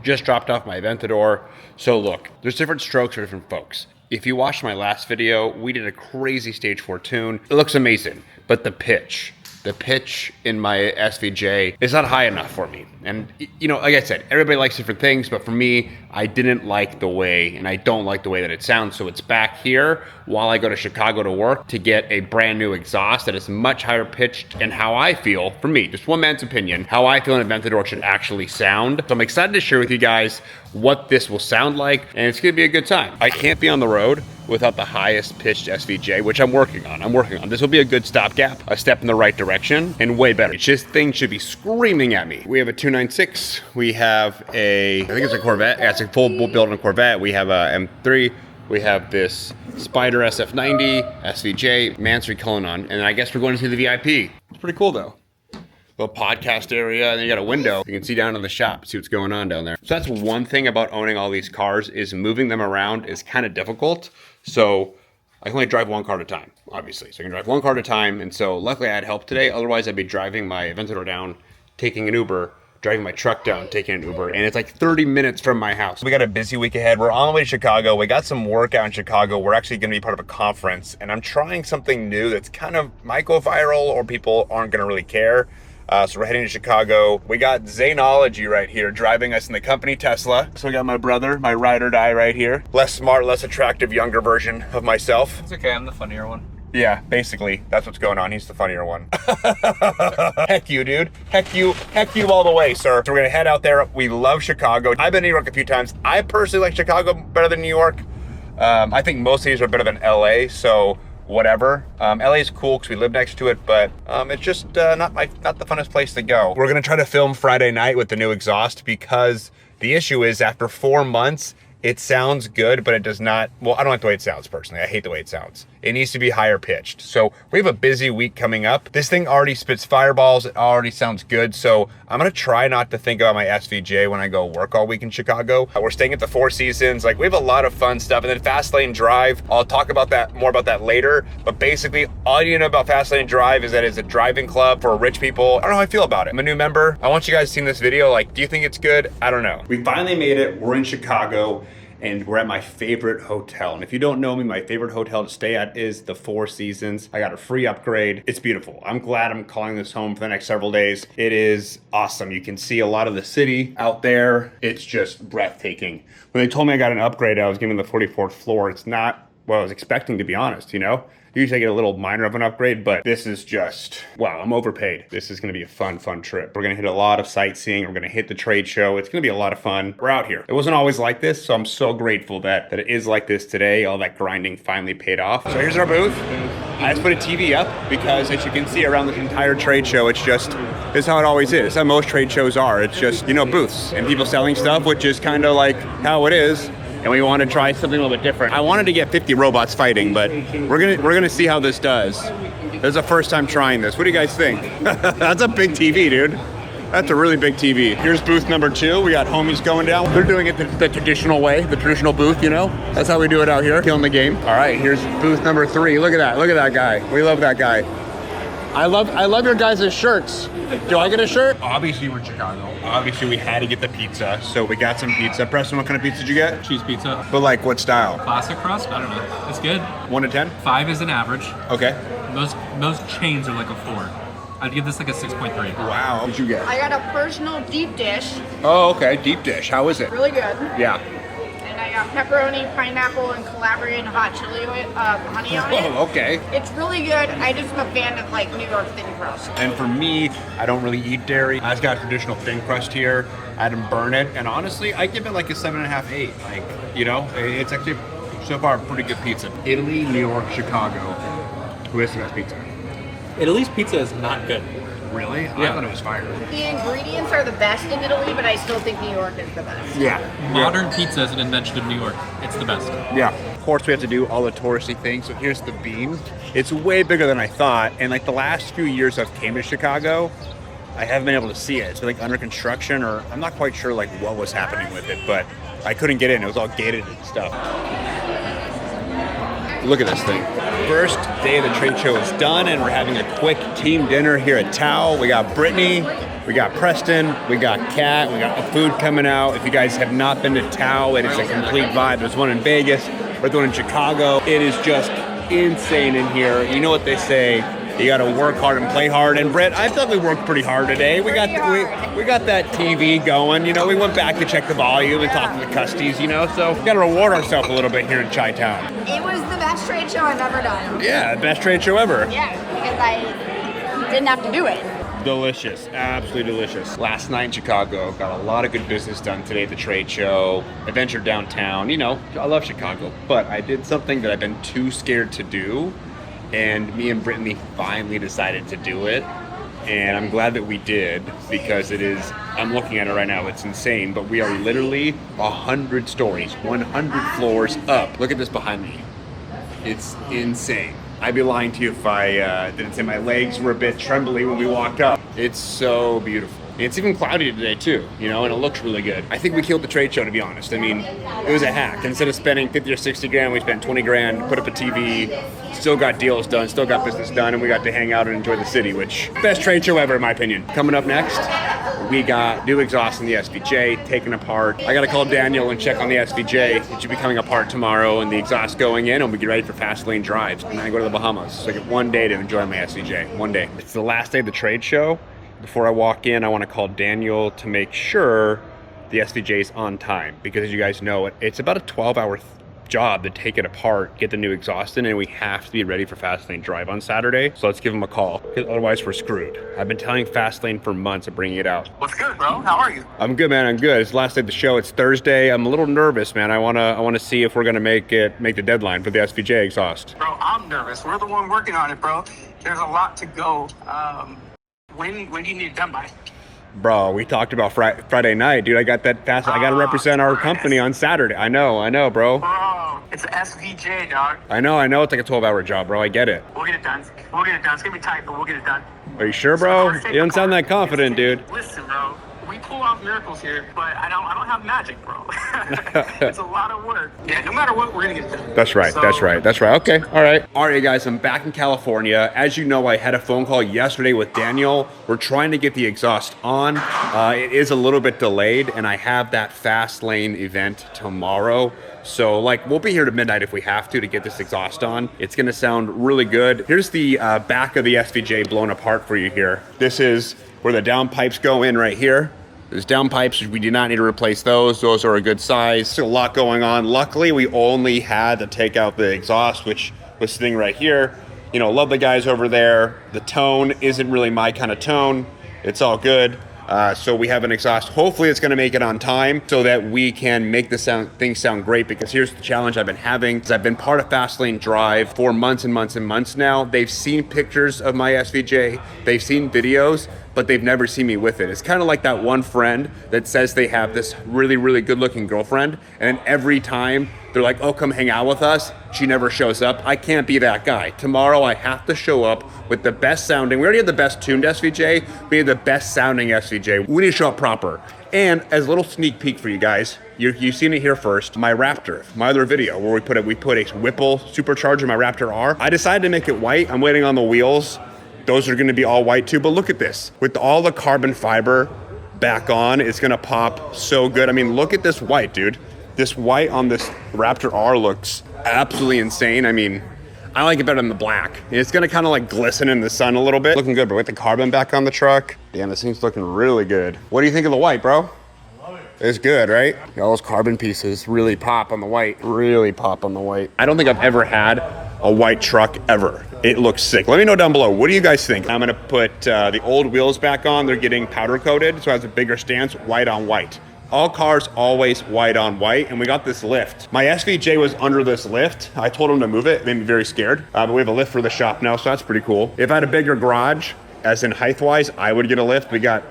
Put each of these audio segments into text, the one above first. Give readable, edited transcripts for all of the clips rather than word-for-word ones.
Just dropped off my Aventador. So look, there's different strokes for different folks. If you watched my last video, we did a crazy stage 4 tune. It looks amazing, but the pitch in my SVJ is not high enough for me. And you know, like I said, everybody likes different things, but for me, I didn't like the way, and I don't like the way that it sounds. So it's back here while I go to Chicago to work to get a brand new exhaust that is much higher pitched, and how I feel, for me, just one man's opinion, how I feel an Aventador should actually sound. So I'm excited to share with you guys what this will sound like, and it's gonna be a good time. I can't be on the road without the highest pitched SVJ, which I'm working on. This will be a good stopgap, a step in the right direction, and way better. This thing should be screaming at me. We have a 296, we have I think it's a Corvette, yeah, it's a full build on a Corvette. We have a M3, we have this Spider SF90, SVJ, Mansory Cullinan, and I guess we're going to see the VIP. It's pretty cool though. Little podcast area, and then you got a window. You can see down in the shop, see what's going on down there. So that's one thing about owning all these cars, is moving them around is kind of difficult. So I can only drive one car at a time, obviously. So I can drive one car at a time, and so luckily I had help today. Otherwise I'd be driving my Aventador down, taking an Uber, driving my truck down, taking an Uber, and it's like 30 minutes from my house. We got a busy week ahead. We're on the way to Chicago. We got some work out in Chicago. We're actually gonna be part of a conference, and I'm trying something new that's kind of might go viral, or people aren't gonna really care. So we're heading to Chicago. We got Zaynology right here driving us in the company Tesla. So we got my brother, my ride or die right here. Less smart, less attractive, younger version of myself. It's okay, I'm the funnier one. Yeah, basically, that's what's going on. He's the funnier one. Heck you, dude. Heck you all the way, sir. So we're gonna head out there. We love Chicago. I've been to New York a few times. I personally like Chicago better than New York. I think most cities are better than LA, so whatever. LA is cool because we live next to it, but it's just not the funnest place to go. We're gonna try to film Friday night with the new exhaust, because the issue is after 4 months, it sounds good, but it does not, well, I don't like the way it sounds personally. I hate the way it sounds. It needs to be higher pitched. So we have a busy week coming up. This thing already spits fireballs. It already sounds good. So I'm gonna try not to think about my SVJ when I go work all week in Chicago. We're staying at the Four Seasons. Like, we have a lot of fun stuff. And then Fast Lane Drive, I'll talk about that, more about that later. But basically, all you know about Fast Lane Drive is that it's a driving club for rich people. I don't know how I feel about it. I'm a new member. I want you guys to see this video. Like, do you think it's good? I don't know. We finally made it. We're in Chicago, and we're at my favorite hotel. And if you don't know me, my favorite hotel to stay at is the Four Seasons. I got a free upgrade. It's beautiful. I'm glad I'm calling this home for the next several days. It is awesome. You can see a lot of the city out there. It's just breathtaking. When they told me I got an upgrade, I was given the 44th floor. It's not what I was expecting, to be honest, you know? Usually I get a little minor of an upgrade, but this is just, wow, I'm overpaid. This is gonna be a fun trip. We're gonna hit a lot of sightseeing. We're gonna hit the trade show. It's gonna be a lot of fun. We're out here. It wasn't always like this, so I'm so grateful that it is like this today. All that grinding finally paid off. So here's our booth. I just put a TV up because, as you can see around the entire trade show, it's just, this is how it always is. This is how most trade shows are. It's just, you know, booths and people selling stuff, which is kind of like how it is. And we want to try something a little bit different. I wanted to get 50 robots fighting, but we're gonna see how this does. This is the first time trying this. What do you guys think? That's a big TV, dude. That's a really big TV. Here's booth number 2. We got homies going down. They're doing it the traditional way, the traditional booth, you know? That's how we do it out here, killing the game. All right, here's booth number 3. Look at that guy. We love that guy. I love your guys' shirts. Do I get a shirt? Obviously we're in Chicago. Obviously we had to get the pizza, so we got some pizza. Preston, what kind of pizza did you get? Cheese pizza. But like, what style? Classic crust? I don't know. It's good. 1 to 10? 5 is an average. Okay. Most chains are like a 4. I'd give this like a 6.3. Wow, what did you get? I got a personal deep dish. Oh, okay, deep dish. How is it? Really good. Yeah. And I got pepperoni, pineapple, and Calabrian hot chili with honey on it. Oh, okay. It's really good. I just am a fan of like New York thin crust. And for me, I don't really eat dairy. I just got a traditional thin crust here. I didn't burn it. And honestly, I give it like a 7.5, 8. Like, you know, it's actually so far pretty good pizza. Italy, New York, Chicago. Who has the best pizza? Italy's pizza is not good. Really? Yeah. I thought it was fire. The ingredients are the best in Italy, but I still think New York is the best. Yeah. Modern pizza is an invention of New York. It's the best. Yeah. Of course, we have to do all the touristy things. So here's the beam. It's way bigger than I thought. And like the last few years I've came to Chicago, I haven't been able to see it. It's been like under construction, or I'm not quite sure like what was happening with it, but I couldn't get in. It was all gated and stuff. Look at this thing. First day of the trade show is done, and we're having a quick team dinner here at Tao. We got Brittany, We got Preston, we got Kat, we got food coming out. If you guys have not been to Tao, it is a complete vibe. There's one in Vegas, there's one in Chicago. It is just insane in here. You know what they say, you gotta work hard and play hard. And Brett, I thought we worked pretty hard today. We got that TV going. You know, we went back to check the volume and talk to the custies, you know, so we gotta reward ourselves a little bit here in Chi-Town. It was the best trade show I've ever done. Yeah, best trade show ever. Yeah, because I didn't have to do it. Delicious, absolutely delicious. Last night in Chicago, got a lot of good business done today at the trade show. I ventured downtown, you know, I love Chicago, but I did something that I've been too scared to do, and me and Brittany finally decided to do it. And I'm glad that we did, because it is, I'm looking at it right now, it's insane, but we are literally 100 stories, 100 floors up. Look at this behind me. It's insane. I'd be lying to you if I didn't say my legs were a bit trembly when we walked up. It's so beautiful. It's even cloudy today too, you know, and it looks really good. I think we killed the trade show, to be honest. I mean, it was a hack. Instead of spending 50 or 60 grand, we spent 20 grand, put up a TV, still got deals done, still got business done, and we got to hang out and enjoy the city, which, best trade show ever in my opinion. Coming up next, we got new exhaust in the SVJ, taken apart. I gotta call Daniel and check on the SVJ. It should be coming apart tomorrow, and the exhaust going in, and we get ready for fast lane drives. And then I go to the Bahamas. So I get one day to enjoy my SVJ, one day. It's the last day of the trade show. Before I walk in, I want to call Daniel to make sure the SVJ is on time, because as you guys know, it's about a 12-hour job to take it apart, get the new exhaust in, and we have to be ready for fast lane drive on Saturday. So let's give him a call, because otherwise we're screwed. I've been telling fast lane for months of bringing it out. What's good, bro? How are you? I'm good, man. I'm good. It's the last day of the show. It's Thursday. I'm a little nervous, man. I wanna see if we're gonna make the deadline for the SVJ exhaust. Bro, I'm nervous. We're the one working on it, bro. There's a lot to go. When do you need it done by? Bro, we talked about Friday night, dude. I got that fast. I gotta represent our company on Saturday. I know, bro. Bro, it's an SVJ, dog. I know. It's like a 12-hour job, bro. I get it. We'll get it done. It's gonna be tight, but we'll get it done. Are you sure, bro? You don't sound that confident, dude. Listen, bro. We pull off miracles here, but I don't have magic, bro. It's a lot of work. Yeah, no matter what, we're gonna get it done. That's right. Okay, all right, guys, I'm back in California. As you know, I had a phone call yesterday with Daniel. We're trying to get the exhaust on. It is a little bit delayed, and I have that fast lane event tomorrow. So we'll be here to midnight if we have to get this exhaust on. It's gonna sound really good. Here's the back of the SVJ blown apart for you here. This is where the downpipes go in right here. There's downpipes, we do not need to replace those. Those are a good size. There's a lot going on. Luckily, we only had to take out the exhaust, which was sitting right here. You know, love the guys over there. The tone isn't really my kind of tone. It's all good. So we have an exhaust. Hopefully it's gonna make it on time so that we can make things sound great, because here's the challenge I've been having. I've been part of Fast Lane Drive for months and months and months now. They've seen pictures of my SVJ, they've seen videos, but they've never seen me with it. It's kind of like that one friend that says they have this really, really good looking girlfriend, and every time they're like, oh, come hang out with us, she never shows up. I can't be that guy. Tomorrow I have to show up with the best sounding. We already have the best tuned SVJ, we have the best sounding SVJ. We need to show up proper. And as a little sneak peek for you guys, you've seen it here first, my Raptor, my other video where we put a Whipple supercharger in my Raptor R. I decided to make it white. I'm waiting on the wheels. Those are gonna be all white too, but look at this. With all the carbon fiber back on, it's gonna pop so good. I mean, look at this white, dude. This white on this Raptor R looks absolutely insane. I mean, I like it better than the black. It's gonna kind of glisten in the sun a little bit. Looking good, but with the carbon back on the truck, damn, this thing's looking really good. What do you think of the white, bro? Love it. It's good, right? All those carbon pieces really pop on the white, I don't think I've ever had a white truck ever. It looks sick. Let me know down below. What do you guys think? I'm gonna put the old wheels back on. They're getting powder coated, so it has a bigger stance, white on white. All cars always white on white, and we got this lift. My SVJ was under this lift. I told him to move it, made me very scared. But we have a lift for the shop now, so that's pretty cool. If I had a bigger garage, as in height-wise, I would get a lift. We got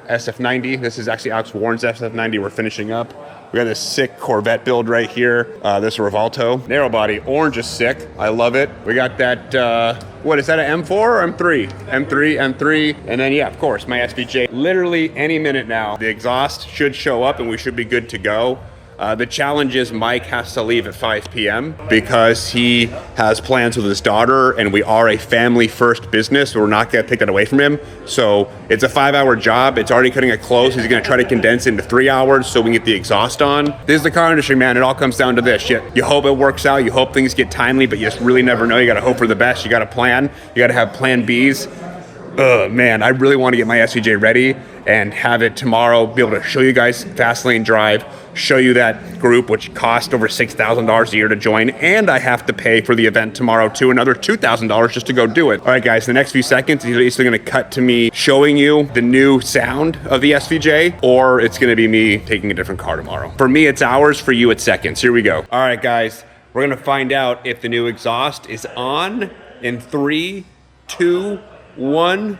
SF90. This is actually Alex Warren's SF90 we're finishing up. We got this sick Corvette build right here. This Rivalto. Narrow body, orange is sick. I love it. We got that, what is that, an M4 or M3? M3. And then, yeah, of course, my SVJ. Literally any minute now, the exhaust should show up and we should be good to go. The challenge is Mike has to leave at 5 p.m. because he has plans with his daughter, and we are a family first business. We're not gonna take that away from him. So it's a 5-hour job. It's already cutting it close. He's gonna try to condense it into 3 hours so we can get the exhaust on. This is the car industry, man. It all comes down to this. You hope it works out. You hope things get timely, but you just really never know. You gotta hope for the best. You gotta plan. You gotta have plan Bs. Man, I really want to get my SVJ ready and have it tomorrow, be able to show you guys fast lane drive, show you that group, which cost over $6,000 a year to join, and I have to pay for the event tomorrow too, another $2,000 just to go do it. All right, guys, the next few seconds, either it's going to cut to me showing you the new sound of the SVJ, or it's going to be me taking a different car tomorrow. For me, it's hours. For you, it's seconds. Here we go. All right, guys, we're going to find out if the new exhaust is on in 3, 2, 1.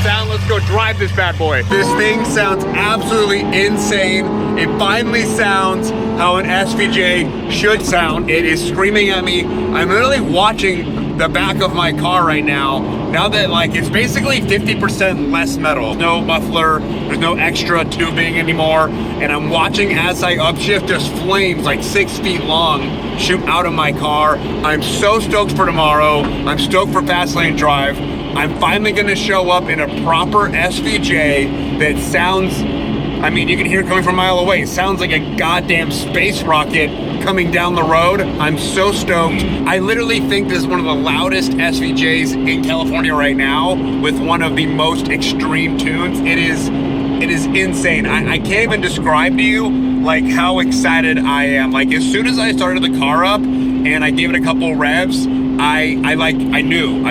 Sound. Let's go drive this bad boy. This thing sounds absolutely insane. It finally sounds how an SVJ should sound. It is screaming at me. I'm literally watching the back of my car right now that like it's basically 50% less metal. No muffler, there's no extra tubing anymore, and I'm watching as I upshift, just flames like 6 feet long shoot out of my car. I'm so stoked for tomorrow. I'm stoked for fast lane drive. I'm finally gonna show up in a proper SVJ that sounds, I mean, you can hear it coming from a mile away. It sounds like a goddamn space rocket coming down the road. I'm so stoked. I literally think this is one of the loudest SVJs in California right now with one of the most extreme tunes. It is insane. I can't even describe to you like how excited I am. Like as soon as I started the car up and I gave it a couple revs, I knew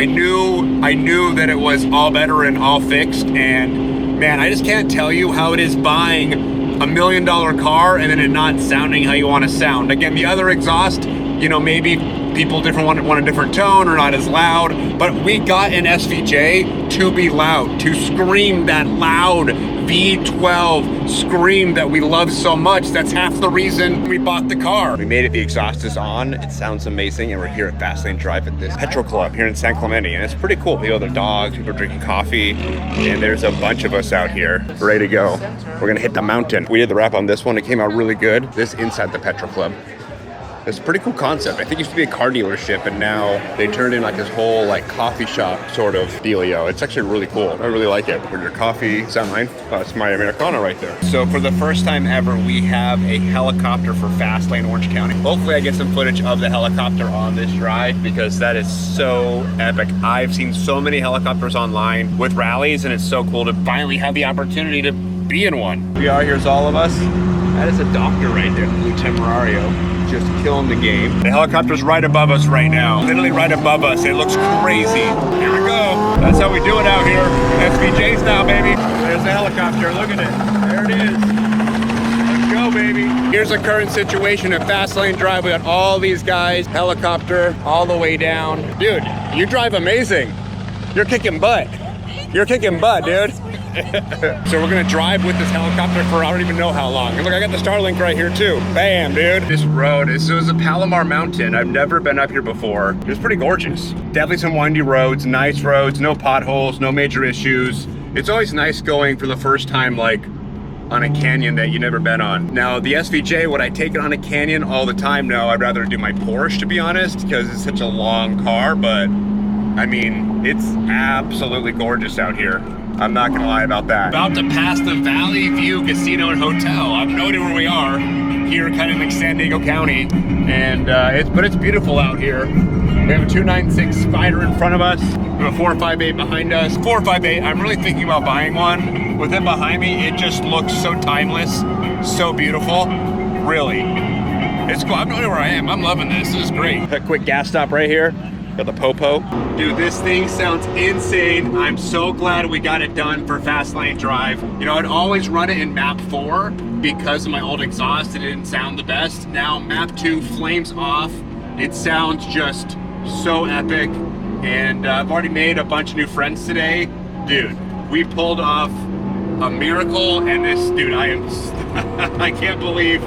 that it was all better and all fixed. And man, I just can't tell you how it is buying $1 million car and then it not sounding how you want to sound. Again, the other exhaust, you know, maybe people want a different tone or not as loud, but we got an SVJ to be loud, to scream that loud V12 scream that we love so much. That's half the reason we bought the car. We made it, the exhaust is on, it sounds amazing, and we're here at Fast Lane Drive at this petrol club here in San Clemente, and it's pretty cool. People have their dogs, people are drinking coffee, and there's a bunch of us out here ready to go. We're gonna hit the mountain. We did the wrap on this one, it came out really good. This inside the petrol club. It's a pretty cool concept. I think it used to be a car dealership, and now they turned in like this whole like coffee shop sort of dealio. It's actually really cool. I really like it. With your coffee, is that mine? Oh, it's my Americano right there. So for the first time ever, we have a helicopter for Fast Lane Orange County. Hopefully I get some footage of the helicopter on this drive because that is so epic. I've seen so many helicopters online with rallies, and it's so cool to finally have the opportunity to be in one. Here's all of us. That is a doctor right there, Lieutenant Murario. Just killing the game. The helicopter's right above us right now. Literally right above us. It looks crazy. Here we go. That's how we do it out here. SVJs now, baby. There's the helicopter. Look at it. There it is. Let's go, baby. Here's the current situation at Fast Lane Drive. We got all these guys, helicopter all the way down. Dude, you drive amazing. You're kicking butt. You're kicking butt, dude. So we're gonna drive with this helicopter for I don't even know how long. And look, I got the Starlink right here too. Bam, dude. This road is a Palomar Mountain. I've never been up here before. It's pretty gorgeous. Definitely some windy roads, nice roads, no potholes, no major issues. It's always nice going for the first time like on a canyon that you've never been on. Now the SVJ, would I take it on a canyon all the time? No, I'd rather do my Porsche to be honest, because it's such a long car, but I mean, it's absolutely gorgeous out here. I'm not gonna lie about that. About to pass the Valley View Casino and Hotel. I have no idea where we are. Here kind of like San Diego County. And it's beautiful out here. We have a 296 Spider in front of us. We have a 458 behind us. 458, I'm really thinking about buying one. With it behind me, it just looks so timeless, so beautiful. Really. It's cool, I have no idea where I am. I'm loving this, this is great. A quick gas stop right here. Got the Popo. Dude, this thing sounds insane. I'm so glad we got it done for Fast Lane Drive. You know, I'd always run it in map 4 because of my old exhaust. It didn't sound the best. Now map 2 flames off. It sounds just so epic. And I've already made a bunch of new friends today. Dude, we pulled off a miracle, and this, dude, I can't believe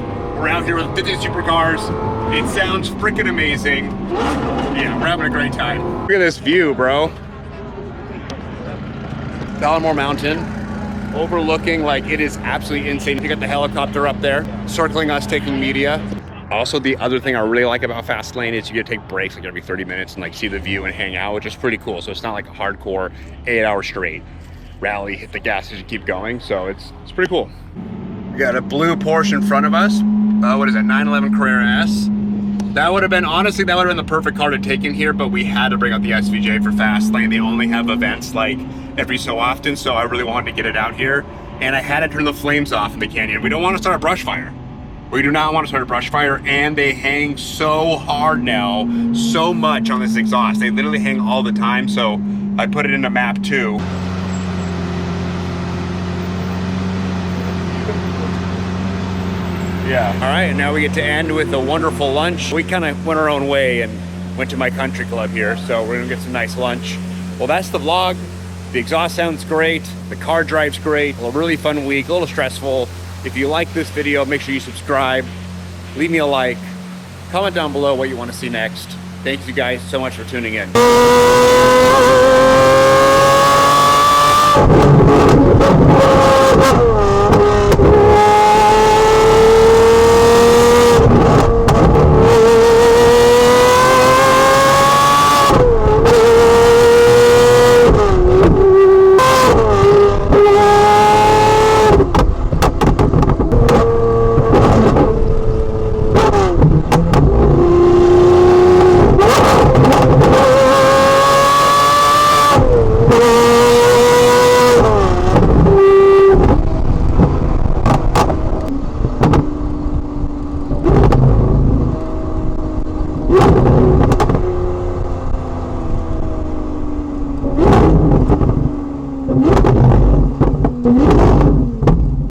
We're out here with 50 supercars. It sounds freaking amazing. Yeah, we're having a great time. Look at this view, bro. Ballamore Mountain, overlooking, like, it is absolutely insane. You got the helicopter up there, circling us, taking media. Also, the other thing I really like about Fast Lane is you get to take breaks like every 30 minutes and like see the view and hang out, which is pretty cool. So it's not like a hardcore 8 hour straight rally, hit the gas as you keep going. So it's pretty cool. We got a blue Porsche in front of us. What is that, 911 Carrera S? That would have been, honestly, that would have been the perfect car to take in here, but we had to bring out the SVJ for Fast Lane. They only have events like every so often, so I really wanted to get it out here. And I had to turn the flames off in the canyon. We don't want to start a brush fire. We do not want to start a brush fire, and they hang so hard now, so much on this exhaust. They literally hang all the time, so I put it into map 2. Yeah. All right, and now we get to end with a wonderful lunch. We kind of went our own way and went to my country club here, so we're gonna get some nice lunch. Well, that's the vlog. The exhaust sounds great. The car drives great. A really fun week, a little stressful. If you like this video, make sure you subscribe, leave me a like, comment down below what you want to see next. Thank you guys so much for tuning in.